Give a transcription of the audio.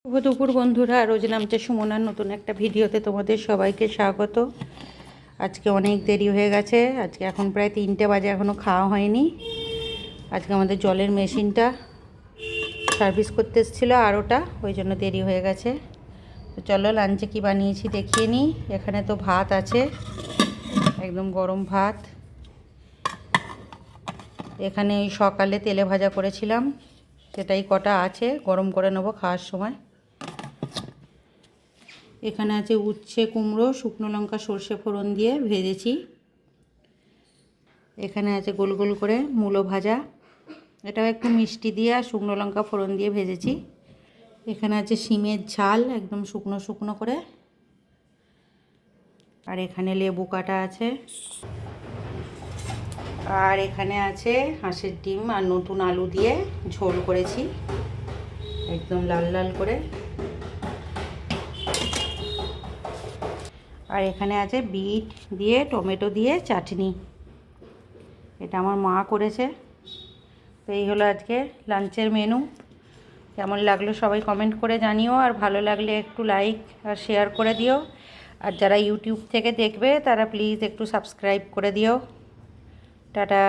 শুভ দুপুর বন্ধুরা, রোজ নামছে সুমনার নতুন একটা ভিডিওতে তোমাদের সবাইকে স্বাগত। আজকে অনেক দেরি হয়ে গেছে, আজকে এখন প্রায় 3টে বাজে, এখনও খাওয়া হয়নি। আজকে আমাদের জলের মেশিনটা সার্ভিস করতে এসেছিলো আরোটা, ওই জন্য দেরি হয়ে গেছে। তো চলো লাঞ্চে কী বানিয়েছি দেখিয়ে নিই। এখানে তো ভাত আছে, একদম গরম ভাত। এখানে ওই সকালে তেলে ভাজা করেছিলাম, সেটাই কটা আছে, গরম করে নেবো খাওয়ার সময়। এখানে আছে উচ্ছে কুমড়ো, শুকনো লঙ্কা সর্ষে ফোড়ন দিয়ে ভেজেছি। এখানে আছে গোল গোল করে মূলো ভাজা, এটাও একটু মিষ্টি দিয়ে আর শুকনো লঙ্কা ফোড়ন দিয়ে ভেজেছি। এখানে আছে শিমের ঝাল, একদম শুকনো শুকনো করে। আর এখানে লেবু কাটা আছে। আর এখানে আছে হাঁসের ডিম আর নতুন আলু দিয়ে ঝোল করেছি, একদম লাল লাল করে। আর এখানে আছে বিট দিয়ে টমেটো দিয়ে চাটনি, এটা আমার মা করেছে। তো এই হলো আজকে লাঞ্চের মেনু। কেমন লাগলো সবাই কমেন্ট করে জানিও, আর ভালো লাগলে একটু লাইক আর শেয়ার করে দিও। আর যারা ইউটিউব থেকে দেখবে তারা প্লিজ একটু সাবস্ক্রাইব করে দিও। টাটা।